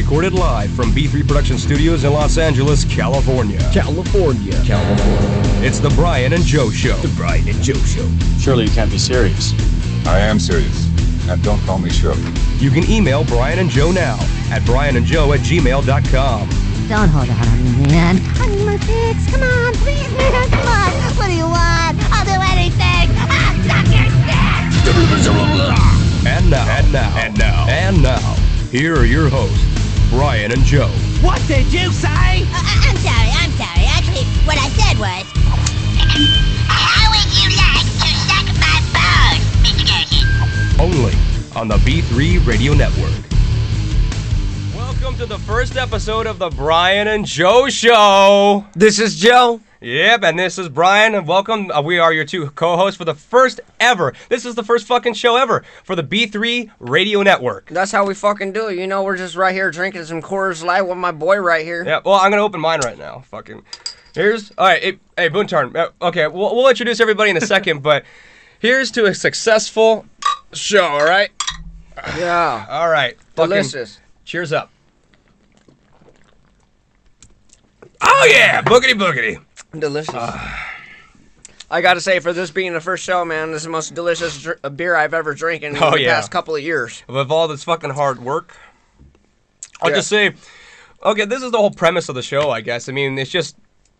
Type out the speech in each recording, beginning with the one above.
recorded live from B3 Production Studios in Los Angeles, California. It's the Bryan and Joe Show. The Bryan and Joe Show. Surely you can't be serious. I am serious. And don't call me Shirley. You can email Bryan and Joe now at bryanandjoe@gmail.com. Don't hold on a man. Honey, my fix. Come on, please, man. Come on. What do you want? I'll do anything. I'll suck your dick. And now, here are your hosts, Bryan and Joe. What did you say? I'm sorry. Actually, what I said was... How would you like to suck my balls, Mr. Garrison? Only on the B3 Radio Network. Welcome to the first episode of the Bryan and Joe Show. This is Joe. Yep, and this is Bryan, and welcome. We are your two co-hosts for the first ever. This is the first fucking show ever for the B3 Radio Network. That's how we fucking do it. You know, we're just right here drinking some Coors Light with my boy right here. Yeah, well, I'm going to open mine right now. Fucking. Here's. All right, hey Boontarn. Okay, we'll introduce everybody in a second, but here's to a successful show, all right? Yeah. All right. Fucking Delicious. Cheers up. Oh, yeah. Boogity boogity. Delicious. I gotta say, for this being the first show, man, this is the most delicious beer I've ever drank in the past couple of years. With all this fucking hard work, I'll just say, okay, this is the whole premise of the show, I guess. I mean, it's just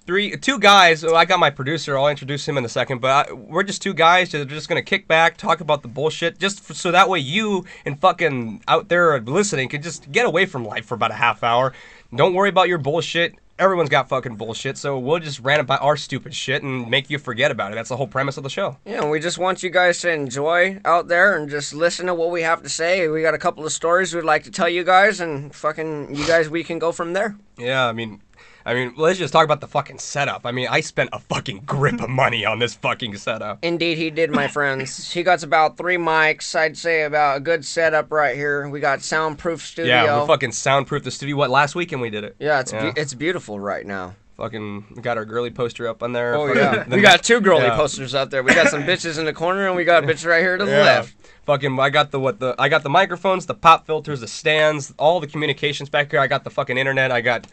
two guys. I got my producer. I'll introduce him in a second, but we're just two guys that are just gonna kick back, talk about the bullshit, so that way you and fucking out there listening can just get away from life for about a half hour. Don't worry about your bullshit. Everyone's got fucking bullshit, so we'll just rant about our stupid shit and make you forget about it. That's the whole premise of the show. Yeah, we just want you guys to enjoy out there and just listen to what we have to say. We got a couple of stories we'd like to tell you guys, and fucking you guys, we can go from there. Yeah, I mean, let's just talk about the fucking setup. I mean, I spent a fucking grip of money on this fucking setup. Indeed, he did, my friends. He got about 3 mics. I'd say about a good setup right here. We got soundproof studio. Yeah, we fucking soundproofed the studio. Last weekend we did it. Yeah, it's beautiful right now. Fucking, we got our girly poster up on there. Oh, yeah. We got 2 girly posters out there. We got some bitches in the corner, and we got a bitch right here to the left. Fucking, I got the microphones, the pop filters, the stands, all the communications back here. I got the fucking internet. I got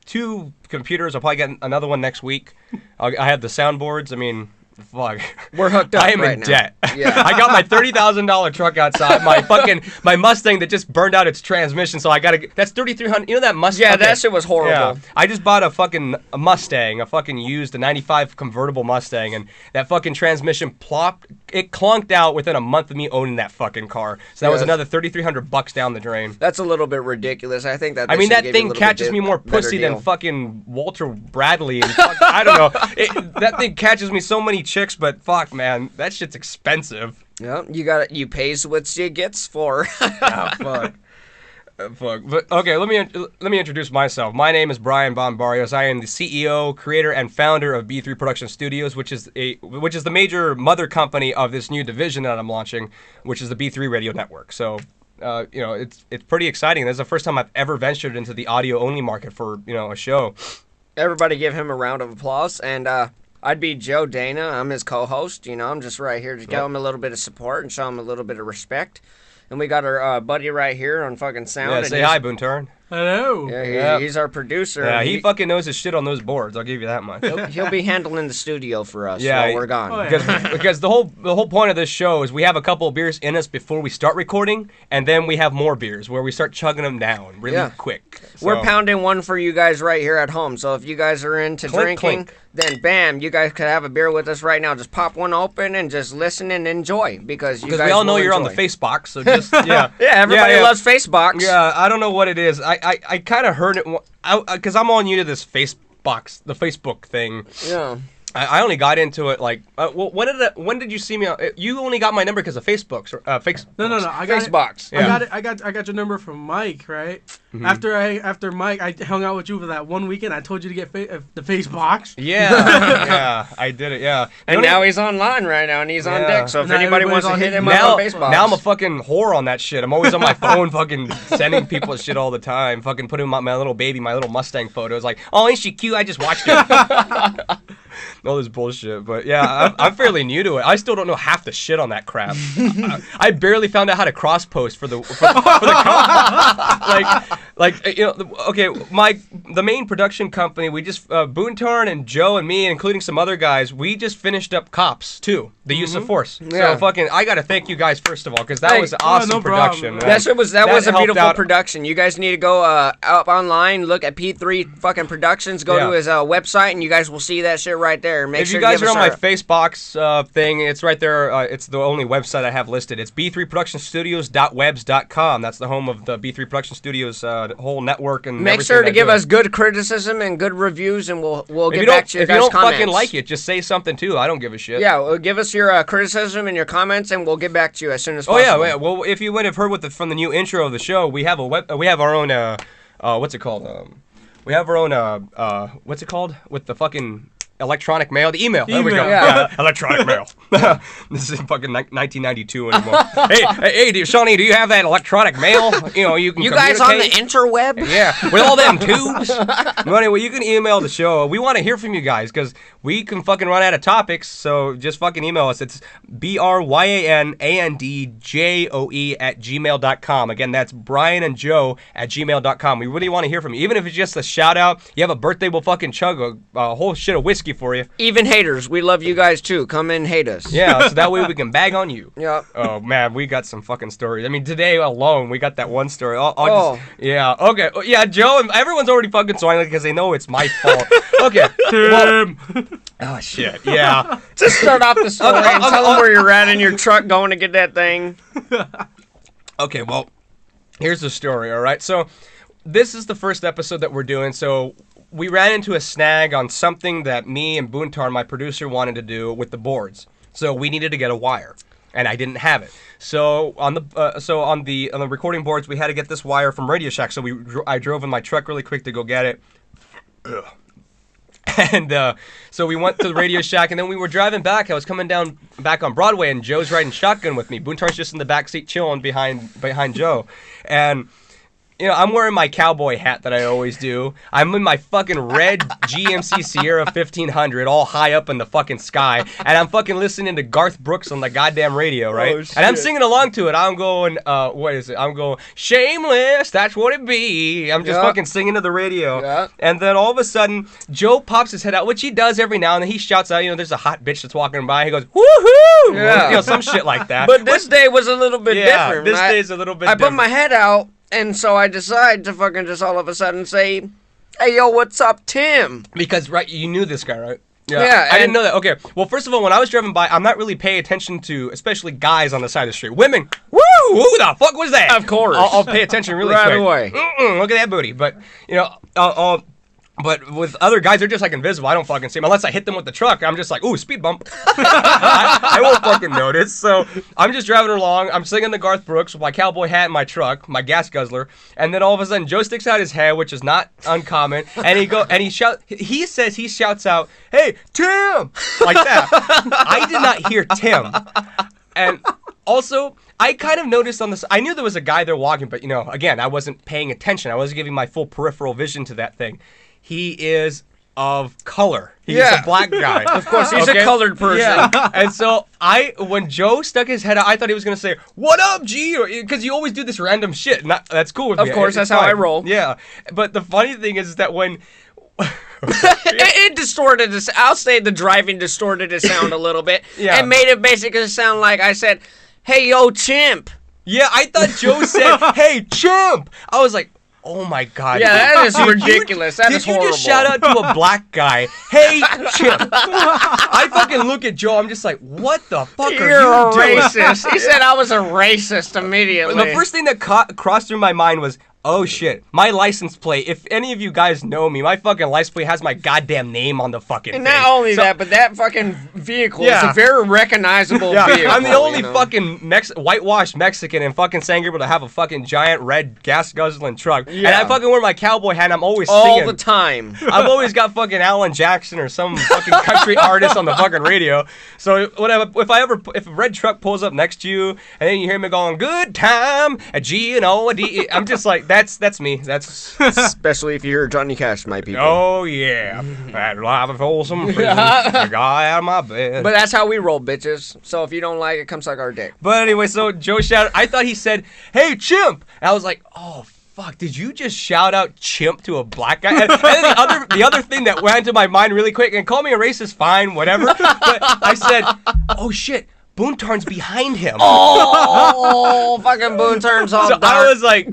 2 computers. I'll probably get another one next week. I have the soundboards. I mean, fuck. We're hooked up. I am right in now. debt. Yeah. I got my $30,000 truck outside. My Mustang that just burned out its transmission. So I gotta. That's $3,300. You know that Mustang? Yeah, that shit was horrible. Yeah. I just bought a fucking Mustang, a fucking used, a '95 convertible Mustang, and that fucking transmission it clunked out within a month of me owning that fucking car. So that was another $3,300 down the drain. That's a little bit ridiculous. I think that. I mean, that thing catches me more pussy than fucking Walter Bradley. And I don't know. That thing catches me so many chicks, but fuck, man, that shit's expensive. Yeah, you pays what you gets for. Oh, fuck. Fuck. But okay, let me introduce myself. My name is Bryan Bombarios. I am the CEO, creator, and founder of B3 Production Studios, which is the major mother company of this new division that I'm launching, which is the B3 Radio Network. So, it's pretty exciting. This is the first time I've ever ventured into the audio only market for a show. Everybody, give him a round of applause. And I'd be Joe Dana. I'm his co-host. I'm just right here to give him a little bit of support and show him a little bit of respect. And we got our buddy right here on fucking sound. Yeah, say hi, Boontarn. Hello. Yeah, he's our producer. Yeah, he fucking knows his shit on those boards. I'll give you that much. He'll be handling the studio for us while we're gone. Oh, yeah. Because the whole point of this show is we have a couple of beers in us before we start recording, and then we have more beers where we start chugging them down really quick. So. We're pounding one for you guys right here at home. So if you guys are into drinking, then bam, you guys could have a beer with us right now. Just pop one open and just listen and enjoy because you guys we all know you're enjoy. on the Facebox, so just everybody loves Facebox. Yeah, I don't know what it is. I kind of heard it because I'm all new to this the Facebook thing. Yeah. I only got into it like when did you see me? You only got my number because of Facebook. No. I got Facebox. Yeah. I got your number from Mike, right? Mm-hmm. After Mike, I hung out with you for that one weekend. I told you to get the Facebox. Yeah, I did it. Yeah, and now he's online right now, and he's on deck. So if anybody wants to hit him up on Facebox, now I'm a fucking whore on that shit. I'm always on my phone, fucking sending people shit all the time. Fucking putting my little baby, my little Mustang photos. Like, oh, ain't she cute? I just watched her. All this bullshit, but yeah, I'm fairly new to it. I still don't know half the shit on that crap. I barely found out how to cross post for the Like, okay, the main production company, we just, Boontarn and Joe and me, including some other guys, we just finished up Cops, too, the use of force. Yeah. So I gotta thank you guys, first of all, because that was awesome no production. problem. That was a helped beautiful out. production. You guys need to go up online, look at P3 fucking Productions, go to his website, and you guys will see that shit right there. Make If sure you guys give are us on my our- Facebox thing, it's right there. It's the only website I have listed. It's b3productionstudios.webs.com. That's the home of the B3 Production Studios whole network and Make everything sure to I give do. us good criticism and good reviews, and we'll If get you back to your if you guys' don't comments. fucking like it, just say something too. I don't give a shit. Yeah, well, give us your criticism and your comments, and we'll get back to you as soon as Oh possible. yeah. Well, if you would have heard from the new intro of the show, we have we have our own what's it called? We have our own what's it called with the fucking electronic mail, the email. There we go. Email. Yeah. Electronic mail. This is fucking 1992 anymore. hey, Shawnee, do you have that electronic mail? You can You guys on the communicate? interweb? Yeah, with all them tubes. Well, anyway, you can email the show. We want to hear from you guys because we can fucking run out of topics. So just fucking email us. It's bryanandjoe@gmail.com. Again, that's bryanandjoe@gmail.com. We really want to hear from you. Even if it's just a shout out, you have a birthday, we'll fucking chug a whole shit of whiskey for you. Even haters, we love you guys too. Come and hate us. Yeah, so that way we can bag on you. Yeah. Oh man, we got some fucking stories. I mean, today alone, we got that one story. Yeah. Okay. Yeah, Joe. Everyone's already fucking smiling because they know it's my fault. Okay. Well, oh shit. Yeah. Just start off the story and tell them where you're at in your truck going to get that thing. Okay. Well, here's the story. All right. So this is the first episode that we're doing. So we ran into a snag on something that me and Boontarn, my producer, wanted to do with the boards. So we needed to get a wire, and I didn't have it. So on the recording boards, we had to get this wire from Radio Shack. So I drove in my truck really quick to go get it. Ugh. And so we went to the Radio Shack, and then we were driving back. I was coming down back on Broadway, and Joe's riding shotgun with me. Boontarn's just in the back seat chilling behind Joe, and I'm wearing my cowboy hat that I always do. I'm in my fucking red GMC Sierra 1500, all high up in the fucking sky, and I'm fucking listening to Garth Brooks on the goddamn radio, right? Oh, shit. And I'm singing along to it. I'm going, what is it? I'm going, shameless, that's what it be. I'm just fucking singing to the radio. Yeah. And then all of a sudden, Joe pops his head out, which he does every now and then. He shouts out, there's a hot bitch that's walking by. He goes, woohoo! Yeah. Some shit like that. But this day was a little bit different. This day's a little bit I different. put my head out, and so I decide to fucking just all of a sudden say, hey, yo, what's up, Tim? Because, right, you knew this guy, right? Yeah, I didn't and- know that. Okay, well, first of all, when I was driving by, I'm not really paying attention to, especially guys on the side of the street. Women, woo, who the fuck was that? Of course. I'll pay attention really Right quick. away. Look at that booty. But, but with other guys, they're just like invisible. I don't fucking see them. Unless I hit them with the truck, I'm just like, ooh, speed bump. I won't fucking notice. So I'm just driving along. I'm singing the Garth Brooks with my cowboy hat in my truck, my gas guzzler. And then all of a sudden, Joe sticks out his head, which is not uncommon. And he says he shouts out, hey, Tim! Like that. I did not hear Tim. And also, I kind of noticed on this, I knew there was a guy there walking, but again, I wasn't paying attention. I wasn't giving my full peripheral vision to that thing. He is of color. He's a black guy. Of course, he's a colored person. Yeah. And so when Joe stuck his head out, I thought he was going to say, what up, G? Because you always do this random shit. That's cool with me. Of course, that's how I roll. Yeah. But the funny thing is that when... It distorted this. I'll say the driving distorted his sound a little bit. Yeah. And made it basically sound like I said, hey, yo, chimp. Yeah, I thought Joe said, hey, chimp. I was like, oh my God. Yeah, that is ridiculous. That is horrible. Did you just shout out to a black guy, hey, chimp? I fucking look at Joe, I'm just like, what the fuck You're are a you doing? racist. He said I was a racist immediately. The first thing that crossed through my mind was, oh shit, my license plate. If any of you guys know me, my fucking license plate has my goddamn name on the fucking And thing. not only So- that, but that fucking vehicle is Yeah. a very recognizable vehicle. I'm the only you know? fucking whitewashed Mexican in fucking San Gabriel to have a fucking giant red gas guzzling truck. And Yeah. I fucking wear my cowboy hat and I'm always all singing. the time. I've always got fucking Alan Jackson or some fucking country artist on the fucking radio. So whatever, if a red truck pulls up next to you and then you hear me going, good time, a G and O, a D, I'm just like, that's me. That's, Especially if you hear Johnny Cash, my people. oh yeah. That live of wholesome prison. I got out of my bed. But that's how we roll, bitches. So if you don't like it, come suck our dick. But anyway, so Joe shouted, I thought he said, hey, chimp. And I was like, oh, fuck, did you just shout out chimp to a black guy? And then the other thing that went into my mind really quick, and call me a racist, fine, whatever. But I said, oh shit, Boontarn's behind him. Oh, fucking Boontarn's all So dark. I was like,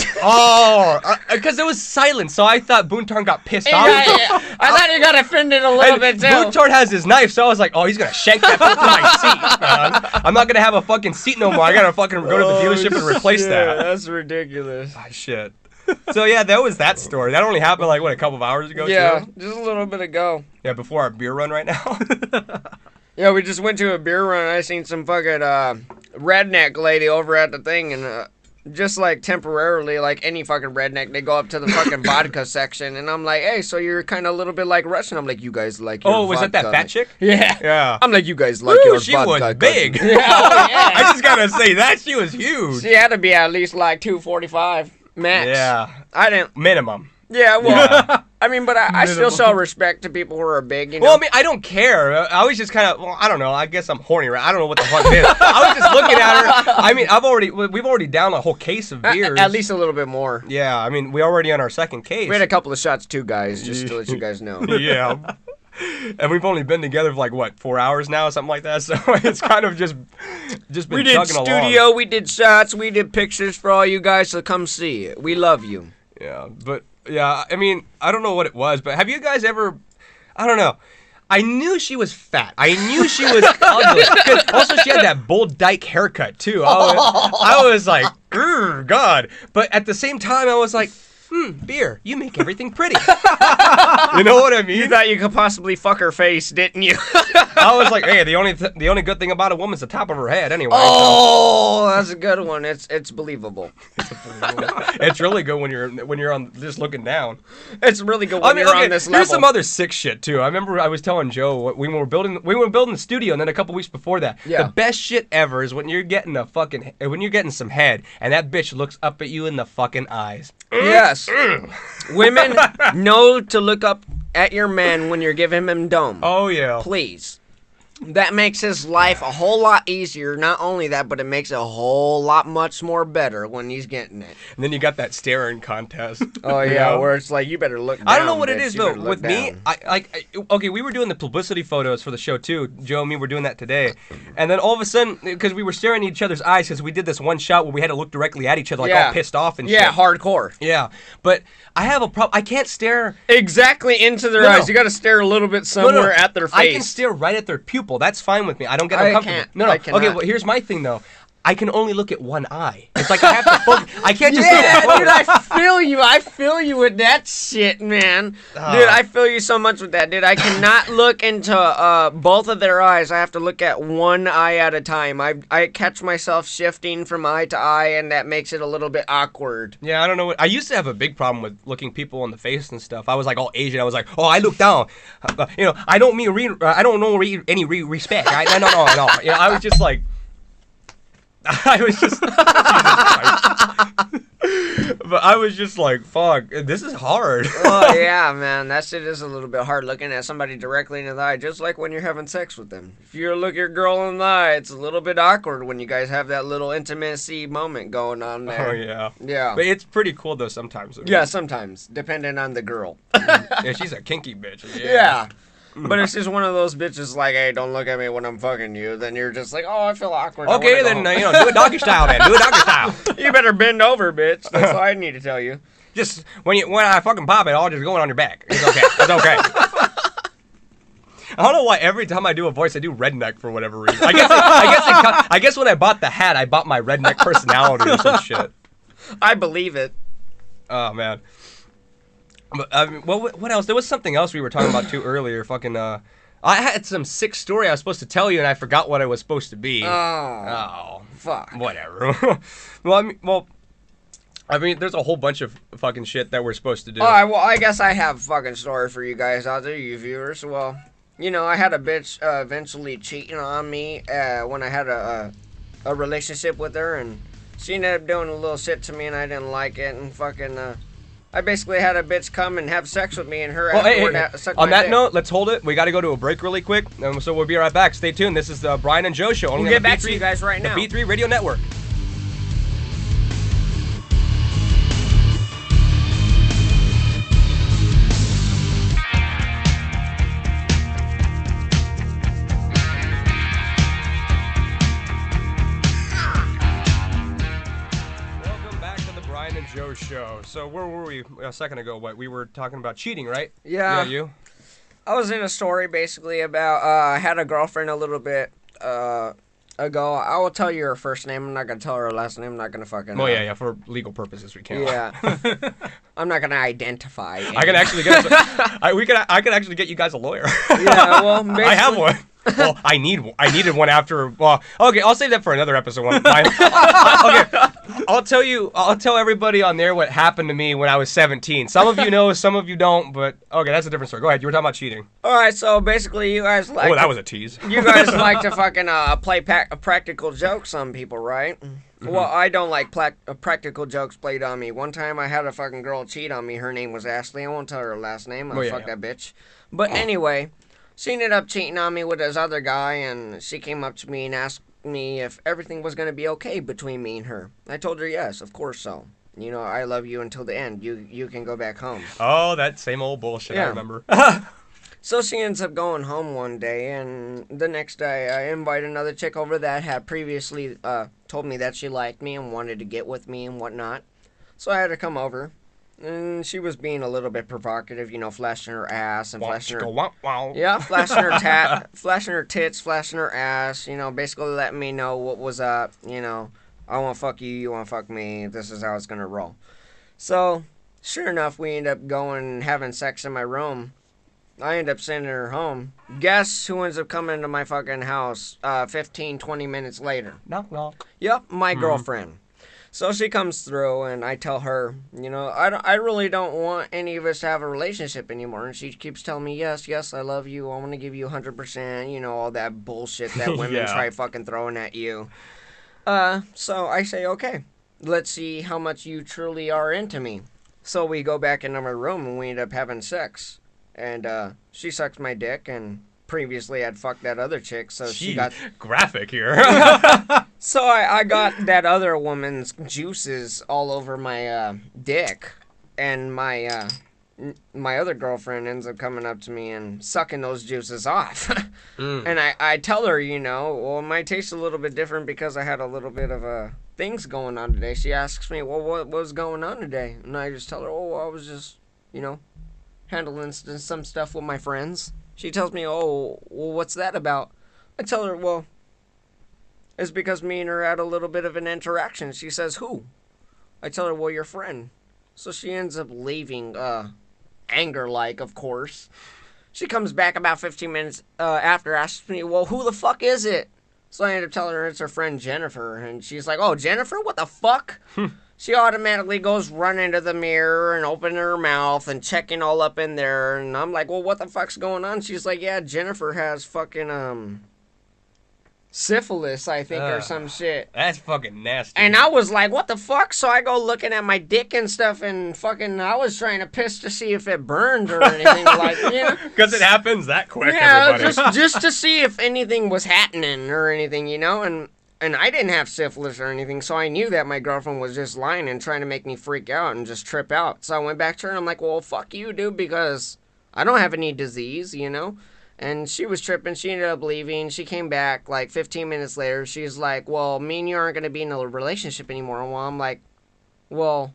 because there was silence, so I thought Boontarn got pissed off. I thought you got offended a little bit too. Boontarn has his knife, so I was like, oh, he's gonna shank that fool to my seat, man. I'm not gonna have a fucking seat no more. I gotta fucking go to the dealership and replace that. That's ridiculous. Ah, shit. So yeah, that was that story. That only happened like, what, a couple of hours ago? Yeah, too? just a little bit ago. Yeah, before our beer run right now. Yeah, we just went to a beer run. I seen some fucking redneck lady over at the thing, and just like temporarily, like any fucking redneck, they go up to the fucking vodka section, and I'm like, hey, so you're kind of a little bit like Russian. I'm like, you guys like your Oh, was that vodka. fat chick? Yeah. Yeah. I'm like, you guys like Woo, your she vodka. was cousin." big. Yeah, oh, yeah. I just gotta say that she was huge. She had to be at least like 245 max. Yeah. I didn't. Minimum. Yeah, well, I mean, but I still Minimum. show respect to people who are big, you know? Well, I mean, I don't care. I was just kind of, well, I don't know. I guess I'm horny, right? I don't know what the fuck it is. I was just looking at her. I mean, we've already downed a whole case of beers. At least a little bit more. Yeah, I mean, we're already on our second case. We had a couple of shots too, guys, just to let you guys know. Yeah. And we've only been together for like, what, 4 hours now, something like that? So it's kind of just been We did chugging studio, along. we did shots, we did pictures for all you guys, so come see it. We love you. Yeah, but, yeah, I mean, I don't know what it was, but have you guys ever, I don't know. I knew she was fat. I knew she was ugly. 'Cause also, she had that Bull Dyke haircut, too. I was like, God. But at the same time, I was like, beer, you make everything pretty. You know what I mean? You thought you could possibly fuck her face, didn't you? I was like, hey, the only good thing about a woman's the top of her head, anyway. Oh, that's a good one. It's believable. So. It's really good when you're on just looking down. It's really good when you're on this level. Here's some other sick shit too. I remember I was telling Joe we were building the studio, and then a couple weeks before that, Yeah. the best shit ever is when you're getting some head, and that bitch looks up at you in the fucking eyes. Yes. Women know to look up at your man when you're giving him dome. Oh yeah. Please. That makes his life a whole lot easier. Not only that, but it makes it a whole lot much more better when he's getting it. And then you got that staring contest. Oh, you yeah, know? where it's like, you better look down, I don't know what bitch. it is You though. better look With me, down. okay, we were doing the publicity photos for the show too. Joe and me were doing that today, and then all of a sudden, because we were staring at each other's eyes, because we did this one shot where we had to look directly at each other, like all pissed off and shit. Yeah, hardcore. Yeah, but I have a problem. I can't stare Exactly into their No, eyes. no. You got to stare a little bit somewhere at their face. I can stare right at their pupil. That's fine with me. I don't get I uncomfortable. can't. No. I Okay, cannot. well, here's my thing though. I can only look at one eye. It's like I have to focus. I can't just Yeah, look dude, I feel you. I feel you with that shit, man. Dude, I feel you so much with that, dude. I cannot look into both of their eyes. I have to look at one eye at a time. I catch myself shifting from eye to eye, and that makes it a little bit awkward. Yeah, I don't know. I used to have a big problem with looking people in the face and stuff. I was like all Asian. I was like, oh, I look down. I don't mean I don't know any respect. No. You know, I was just like. I was just, but I was just like, fuck, this is hard. Oh, yeah, man. That shit is a little bit hard looking at somebody directly in the eye, just like when you're having sex with them. If you look your girl in the eye, it's a little bit awkward when you guys have that little intimacy moment going on there. Oh, yeah. Yeah. But it's pretty cool, though, sometimes. Yeah, sometimes, depending on the girl. Yeah, she's a kinky bitch. Yeah. But it's just one of those bitches like, hey, don't look at me when I'm fucking you. Then you're just like, oh, I feel awkward. Okay, then, do a doggy style, then. Do a doggy style. You better bend over, bitch. That's all I need to tell you. Just, when I fucking pop it, I'll just go on your back. It's okay. It's okay. I don't know why every time I do a voice, I do redneck for whatever reason. I guess when I bought the hat, I bought my redneck personality or some shit. I believe it. Oh, man. But, I mean, what else? There was something else we were talking about too earlier. Fucking, I had some sick story I was supposed to tell you, and I forgot what it was supposed to be. Oh, fuck. Whatever. Well, I mean, there's a whole bunch of fucking shit that we're supposed to do. All right, well, I guess I have a fucking story for you guys out there, you viewers. Well, you know, I had a bitch eventually cheating on me when I had a relationship with her, and she ended up doing a little shit to me, and I didn't like it, and fucking, I basically had a bitch come and have sex with me, and her afterward suck on my that dick. note, let's hold it. We got to go to a break really quick, so we'll be right back. Stay tuned. This is the Bryan and Joe Show. Only We'll on get the back B3, to you guys right now. The B3 Radio Network. Joe show. So where were we a second ago? What we were talking about cheating, right? Yeah. Yeah, you. I was in a story basically about I had a girlfriend a little bit ago. I will tell you her first name. I'm not gonna tell her last name. I'm not gonna fucking. Well, yeah. For legal purposes, we can't. Yeah. I'm not gonna identify. I can actually get. I could actually get you guys a lawyer. Yeah. Well, I have one. Well, I needed one after. Well, okay, I'll save that for another episode one time. Okay, I'll tell everybody on there what happened to me when I was 17. Some of you know, some of you don't, but okay, that's a different story. Go ahead. You were talking about cheating. All right. So basically, you guys like. Oh, that was a tease. You guys like to fucking play practical jokes on people, right? Mm-hmm. Well, I don't like practical jokes played on me. One time I had a fucking girl cheat on me. Her name was Ashley. I won't tell her last name. Fuck that bitch. But anyway, she ended up cheating on me with this other guy, and she came up to me and asked me if everything was going to be okay between me and her. I told her yes, of course so. You know, I love you until the end. You can go back home. Oh, that same old bullshit. Yeah. I remember. So she ends up going home one day, and the next day I invite another chick over that had previously told me that she liked me and wanted to get with me and whatnot. So I had to come over, and she was being a little bit provocative, you know, flashing her ass and flashing her... Yeah, flashing her flashing her tits, flashing her ass, you know, basically letting me know what was up, you know. I want to fuck you, you want to fuck me, this is how it's going to roll. So, sure enough, we end up going and having sex in my room. I end up sending her home. Guess who ends up coming to my fucking house 15, 20 minutes later? Knock, knock. Yep, my girlfriend. So she comes through, and I tell her, you know, I really don't want any of us to have a relationship anymore. And she keeps telling me, yes, I love you. I want to give you 100%, you know, all that bullshit that women try fucking throwing at you. So I say, okay, let's see how much you truly are into me. So we go back into my room, and we end up having sex. And she sucks my dick, and previously I'd fucked that other chick, so she got... graphic here. So I got that other woman's juices all over my dick, and my other girlfriend ends up coming up to me and sucking those juices off. And I tell her, you know, well, it might taste a little bit different because I had a little bit of things going on today. She asks me, well, what was going on today? And I just tell her, oh, I was just, you know, handling some stuff with my friends. She tells me, oh, well, what's that about? I tell her, well, it's because me and her had a little bit of an interaction. She says, who? I tell her, well, your friend. So she ends up leaving, anger-like, of course. She comes back about 15 minutes after, asks me, well, who the fuck is it? So I end up telling her it's her friend Jennifer. And she's like, oh, Jennifer? What the fuck? She automatically goes running to the mirror and opening her mouth and checking all up in there. And I'm like, well, what the fuck's going on? She's like, yeah, Jennifer has fucking, syphilis, I think, or some shit. That's fucking nasty. And I was like, what the fuck? So I go looking at my dick and stuff, and fucking, I was trying to piss to see if it burned or anything like, you know? Because it happens that quick, yeah, everybody. just to see if anything was happening or anything, you know? And I didn't have syphilis or anything, so I knew that my girlfriend was just lying and trying to make me freak out and just trip out. So I went back to her, and I'm like, well, fuck you, dude, because I don't have any disease, you know? And she was tripping. She ended up leaving. She came back, like, 15 minutes later. She's like, well, me and you aren't going to be in a relationship anymore. Well, I'm like, well,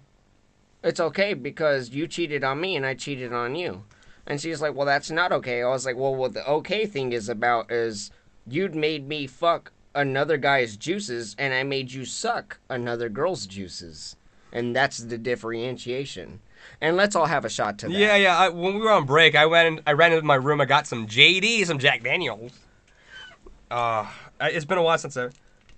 it's okay because you cheated on me and I cheated on you. And she's like, well, that's not okay. I was like, well, what the okay thing is about is you'd made me fuck another guy's juices, and I made you suck another girl's juices. And that's the differentiation. And let's all have a shot to that. Yeah. When we were on break, I ran into my room. I got some JD, some Jack Daniels. It's been a while since I...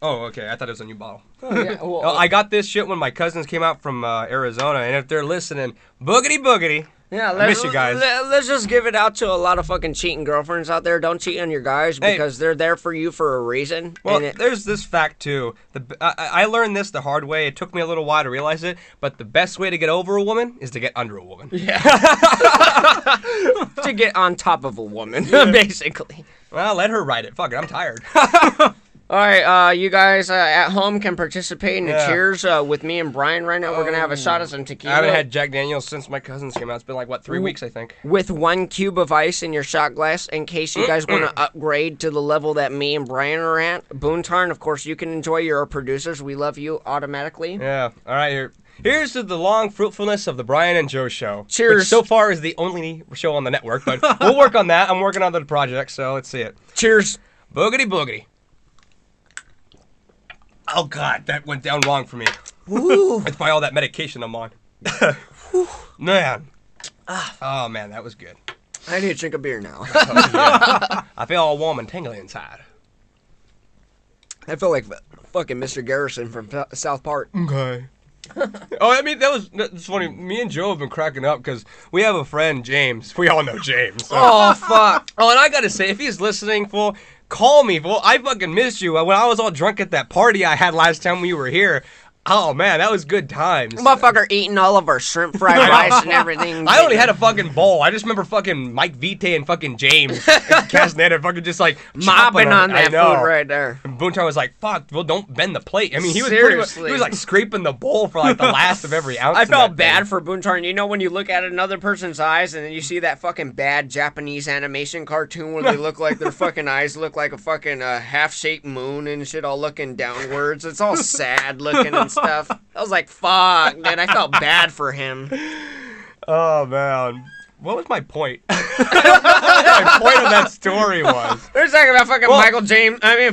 Oh, okay. I thought it was a new bottle. Yeah, well, I got this shit when my cousins came out from Arizona, and if they're listening, boogity. Yeah, I miss you guys. Let's just give it out to a lot of fucking cheating girlfriends out there. Don't cheat on your guys because they're there for you for a reason. Well, there's this fact, too. I learned this the hard way. It took me a little while to realize it, but the best way to get over a woman is to get under a woman. Yeah. To get on top of a woman, basically. Well, let her ride it. Fuck it, I'm tired. All right, you guys at home can participate in the Yeah. cheers with me and Brian right now. We're going to have a shot of some I tequila. haven't had Jack Daniels since my cousins came out. It's been like, what, 3 weeks, I think. with 1 cube of ice in your shot glass in case you guys want to upgrade to the level that me and Brian are at. Boontarn, of course, you can enjoy your producers. We love you automatically. Yeah. All right, here's to the long fruitfulness of the Bryan and Joe show. Cheers. Which so far is the only show on the network, but we'll work on that. I'm working on the project, so let's see it. Cheers. Boogity boogity. Oh, God, that went down wrong for me. Ooh. It's by all that medication I'm on. Man. Oh, man, that was good. I need to drink a beer now. I feel all warm and tingly inside. I feel like fucking Mr. Garrison from South Park. Okay. Oh, I mean, that's funny. Me and Joe have been cracking up because we have a friend, James. We all know James. So. Oh, fuck. Oh, and I gotta say, if he's listening, fool, call me, fool. I fucking missed you. When I was all drunk at that party I had last time we were here, oh, man, that was good times. Motherfucker eating all of our shrimp fried rice and everything. I only had a fucking bowl. I just remember fucking Mike Vitae and fucking James Castaneda fucking just like mopping chopping on that I know. food right there. And Boontar was like, fuck, well, don't bend the plate. I mean, he was Seriously. he was like scraping the bowl for like the last of every ounce. I of felt that bad thing. for Boontar. You know when you look at another person's eyes and then you see that fucking bad Japanese animation cartoon where they look like their fucking eyes look like a fucking half-shaped moon and shit all looking downwards. It's all sad looking and stuff. I was like, fuck, dude. I felt bad for him. Oh, man. What was my point? My point of that story was. They're talking about fucking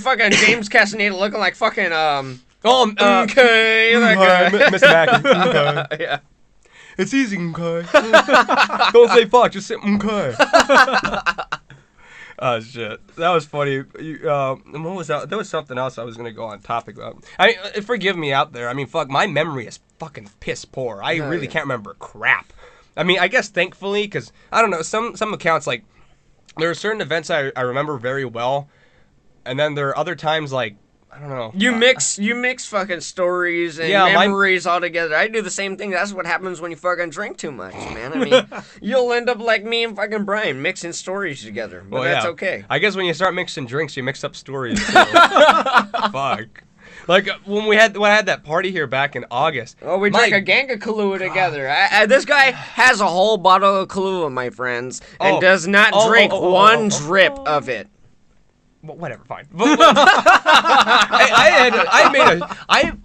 fucking James Castaneda looking like fucking, okay, that guy. Mr. Mackey. Okay. Yeah. It's easy, okay. Don't say fuck, just say okay. Oh, shit. That was funny. What was that? There was something else I was going to go on topic about. I mean, forgive me out there. I mean, fuck, my memory is fucking piss poor. I really can't remember crap. I mean, I guess thankfully, because, I don't know, some accounts, like, there are certain events I remember very well, and then there are other times, like, I don't know. You mix fucking stories and memories all together. I do the same thing. That's what happens when you fucking drink too much, man. I mean, you'll end up like me and fucking Brian, mixing stories together. But that's okay. I guess when you start mixing drinks, you mix up stories. So. Fuck. Like when I had that party here back in August. Oh, we drank a gang of Kahlua together. This guy has a whole bottle of Kahlua, my friends, and does not drink one drip of it. Well, whatever, fine.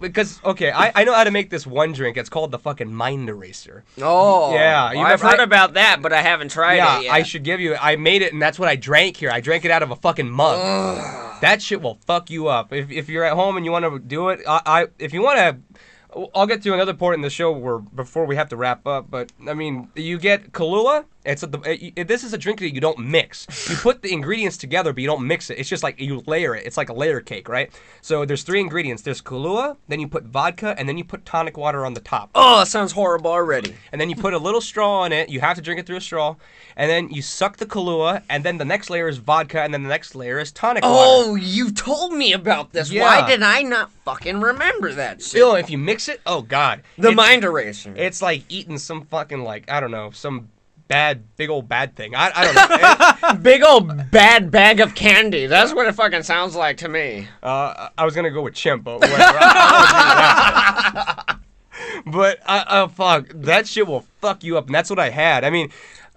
Because I know how to make this one drink. It's called the fucking Mind Eraser. Oh, yeah. I've heard about that, but I haven't tried it yet. I should give you. I made it, and that's what I drank here. I drank it out of a fucking mug. That shit will fuck you up. If you're at home and you want to do it, if you want to. I'll get to another part in the show before we have to wrap up, but I mean, you get Kahlua. This is a drink that you don't mix. You put the ingredients together, but you don't mix it. It's just like you layer it. It's like a layer cake, right? So there's 3 ingredients. There's Kahlua, then you put vodka, and then you put tonic water on the top. Oh, that sounds horrible already. And then you put a little straw in it. You have to drink it through a straw. And then you suck the Kahlua, and then the next layer is vodka, and then the next layer is tonic water. Oh, you told me about this. Yeah. Why did I not fucking remember that shit? Still, if you mix it, oh god. Mind eraser. It's like eating some fucking some big old bad thing. I don't know. Big old bad bag of candy. That's what it fucking sounds like to me. I was gonna go with chimp, but whatever. I won't do that. But fuck, that shit will fuck you up, and that's what I had. I mean,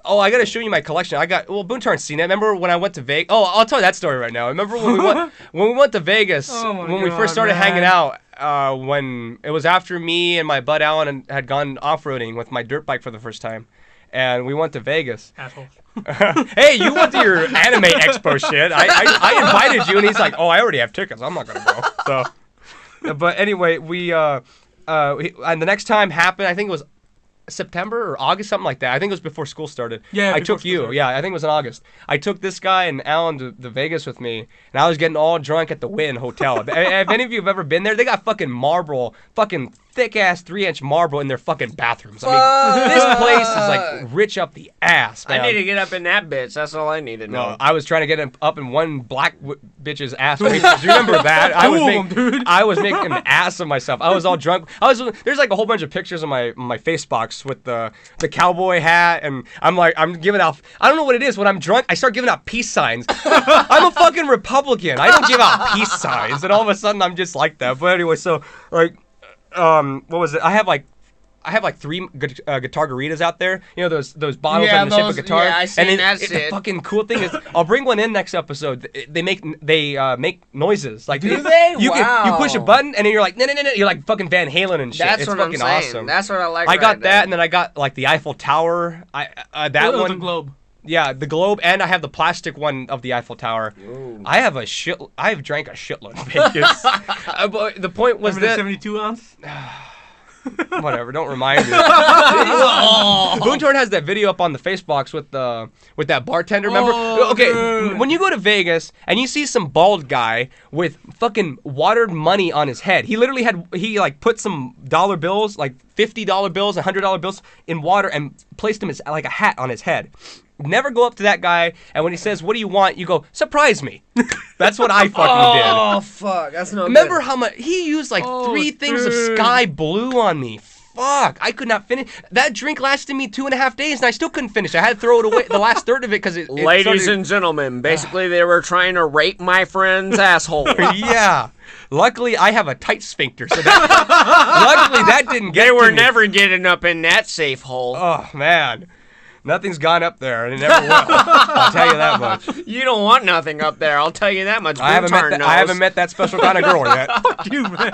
I gotta show you my collection. Boontarn's seen it. Remember when I went to Vegas? Oh, I'll tell you that story right now. Remember when we went to Vegas we first started hanging out. When it was after me and my bud Alan had gone off-roading with my dirt bike for the first time, and we went to Vegas. Asshole. Hey, you went to your anime expo shit. I invited you, and he's like, "Oh, I already have tickets. I'm not gonna go." So, but anyway, and the next time happened. I think it was September or August, something like that. I think it was before school started. Yeah, I took you. started. Yeah, I think it was in August. I took this guy and Alan to Vegas with me, and I was getting all drunk at the Wynn Hotel. If any of you have ever been there, they got fucking marble, fucking thick ass 3-inch marble in their fucking bathrooms. I mean, this place is like rich up the ass, man. I need to get up in that bitch. That's all I need to know. No, I was trying to get up in one black bitch's ass. Do you remember that? I was making an ass of myself. I was all drunk. There's like a whole bunch of pictures on my face box with the cowboy hat, and I'm giving out. I don't know what it is. When I'm drunk, I start giving out peace signs. I'm a fucking Republican. I don't give out peace signs, and all of a sudden I'm just like that. But anyway, so like, what was it? I have like 3 guitar garitas out there. You know those bottles on the shape of guitar. Yeah, I seen that shit. shit. The fucking cool thing is, I'll bring one in next episode. They make noises. Like, do they? You Wow. push a button and then you're like no. You're like fucking Van Halen and shit. That's it's what fucking I'm saying. awesome. That's what I like. I got right that, there. and then I got like the Eiffel Tower. That one. The globe. Yeah, the globe, and I have the plastic one of the Eiffel Tower. Ooh. I've drank a shitload of Vegas. But the point was Remember that the 72 ounce? whatever, don't remind me. Boontorn has that video up on the Facebox with that bartender. Remember? Okay, dude. when you go to Vegas and you see some bald guy with fucking watered money on his head, he literally like put some dollar bills, like $50 bills and $100 bills in water and placed them as like a hat on his head. Never go up to that guy, and when he says, "What do you want?" you go, "Surprise me." That's what I fucking did. Oh fuck, that's no Remember good. how much he used like 3 things of dude. sky blue on me. Fuck, I could not finish. That drink lasted me 2.5 days, and I still couldn't finish. I had to throw it away, the last third of it, because it Ladies started... and gentlemen, basically they were trying to rape my friend's asshole. Yeah. Luckily, I have a tight sphincter, so luckily that didn't get They to were me. never getting up in that safe hole. Oh, man. Nothing's gone up there, and it never will. I'll tell you that much. You don't want nothing up there. I'll tell you that much. I haven't met that special kind of girl yet. You, man.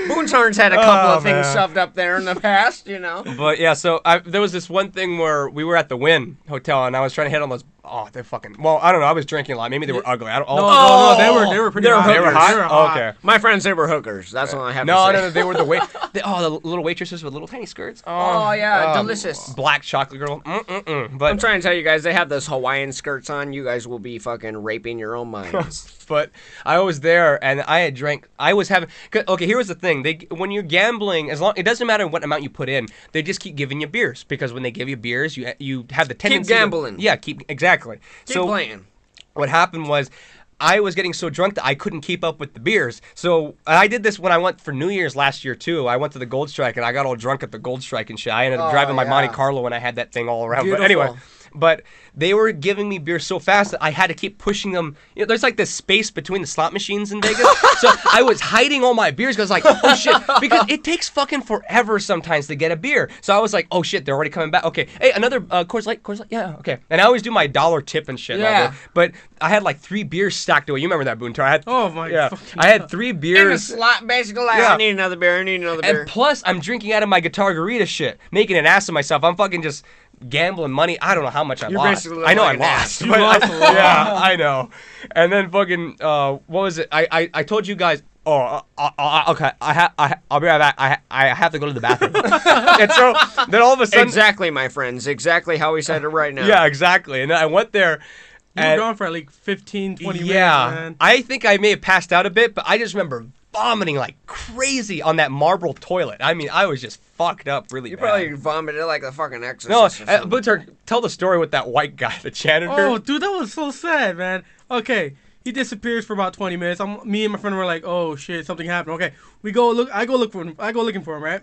Boontarn's had a couple Oh, of things man. shoved up there in the past, you know. But yeah, so there was this one thing where we were at the Wynn Hotel, and I was trying to hit on those. Oh, they're fucking. Well, I don't know. I was drinking a lot. Maybe they were ugly. I don't. No, they were pretty They were hot. They were hot. They were hot. Okay. My friends, they were hookers. That's all I have to No, say. no, they were the the little waitresses with little tiny skirts. Oh, yeah, delicious. Black chocolate girl. But I'm trying to tell you guys, they have those Hawaiian skirts on. You guys will be fucking raping your own minds. But I was there, and I had drank. I was having. Okay, here was the thing. When you're gambling, it doesn't matter what amount you put in. They just keep giving you beers, because when they give you beers, you have the tendency. Keep gambling. Exactly. Keep playing. What happened was, I was getting so drunk that I couldn't keep up with the beers. So I did this when I went for New Year's last year too. I went to the Gold Strike, and I got all drunk at the Gold Strike and shit. I ended up driving my Monte Carlo, and I had that thing all around. Beautiful. But anyway, they were giving me beer so fast that I had to keep pushing them. You know, there's like this space between the slot machines in Vegas. So I was hiding all my beers, because like, oh shit, because it takes fucking forever sometimes to get a beer. So I was like, oh shit, they're already coming back. Okay, hey, another Coors Light, yeah, okay. And I always do my dollar tip and shit. Yeah. But I had like 3 beers stacked away. You remember that, Boontar? Oh my fucking I had God. 3 In a beers. slot, basically, like, Yeah. I need another beer, I need another beer. And plus, I'm drinking out of my guitar garita shit, making an ass of myself. I'm fucking just gambling money. I don't know how much I You're lost. basically I know I like an ass. lost. You but lost a lot. Yeah, I know. And then fucking, what was it? I told you guys. Oh, okay. I'll be right back. I have to go to the bathroom. And so then all of a sudden, Exactly, my friends. Exactly how we said it right now. yeah, exactly. And then I went there. You were gone for like 15, 20 minutes, Yeah, man. I think I may have passed out a bit, but I just remember vomiting like crazy on that marble toilet. I mean, I was just fucked up really You bad. probably vomited like the fucking No, exorcist. or something. Butcher, tell the story with that white guy, the janitor. Oh, dude, that was so sad, man. Okay, he disappears for about 20 minutes. Me and my friend were like, "Oh shit, something happened." Okay, we go look. I go looking for him, right?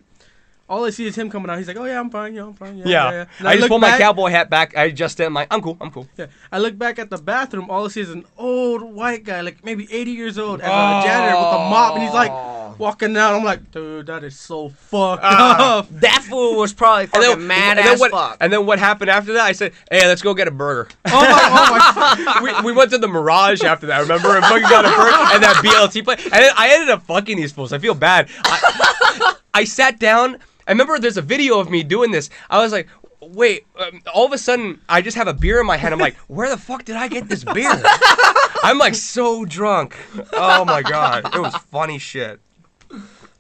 All I see is him coming out. He's like, "Oh yeah, I'm fine. Yeah, I'm fine." Yeah. And I just look pulled my back- cowboy hat back. I adjusted. I'm like, I'm cool. Yeah. I look back at the bathroom. All I see is an old white guy, like maybe 80 years old, as a janitor with a mop, and he's like walking out. I'm like, dude, that is so fucked up. That fool was probably fucking mad as fuck. And then what happened after that? I said, hey, let's go get a burger. Oh my we went to the Mirage after that, remember? And fucking got a burger and that BLT play. And then I ended up fucking these fools. I feel bad. I sat down. I remember there's a video of me doing this. I was like, wait, all of a sudden, I just have a beer in my hand. I'm like, where the fuck did I get this beer? I'm like so drunk. Oh my God. It was funny shit.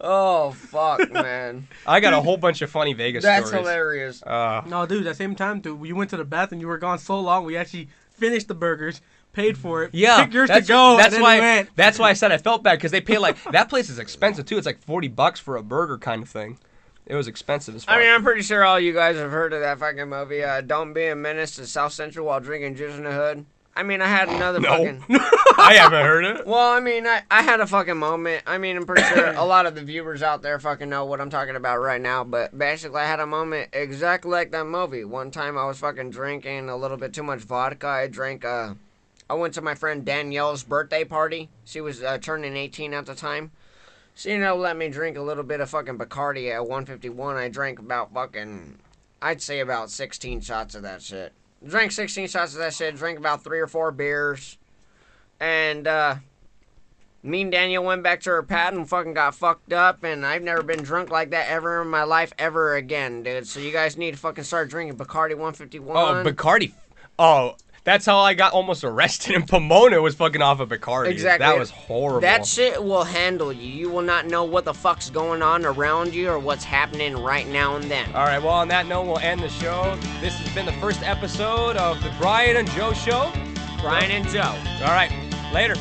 Oh, fuck, man. I got a whole bunch of funny Vegas That's stories. hilarious. No, dude, at the same time, dude, you went to the bathroom. You were gone so long. We actually finished the burgers, paid for it. Yeah, Pick yours to go. That's and then why. we went. That's why I said I felt bad because they pay like that place is expensive too. It's like $40 for a burger kind of thing. It was expensive as fuck. I mean, I'm pretty sure all you guys have heard of that fucking movie. Don't be a menace to South Central while drinking juice in the hood. I mean, I had another fucking. I haven't heard it. Well, I mean, I had a fucking moment. I mean, I'm pretty sure a lot of the viewers out there fucking know what I'm talking about right now. But basically, I had a moment exactly like that movie. One time I was fucking drinking a little bit too much vodka. I went to my friend Danielle's birthday party. She was turning 18 at the time. So, let me drink a little bit of fucking Bacardi at 151. I drank about I'd say about 16 shots of that shit. Drank 16 shots of that shit, drank about 3 or 4 beers, and me and Daniel went back to her pad and fucking got fucked up, and I've never been drunk like that ever in my life ever again, dude. So you guys need to fucking start drinking Bacardi 151. Oh, Bacardi. Oh, that's how I got almost arrested in Pomona was fucking off of Bacardi. Exactly. That was horrible. That shit will handle you. You will not know what the fuck's going on around you or what's happening right now and then. All right, well, on that note, we'll end the show. This has been the first episode of the Bryan and Joe Show. Bryan and Joe. All right, later.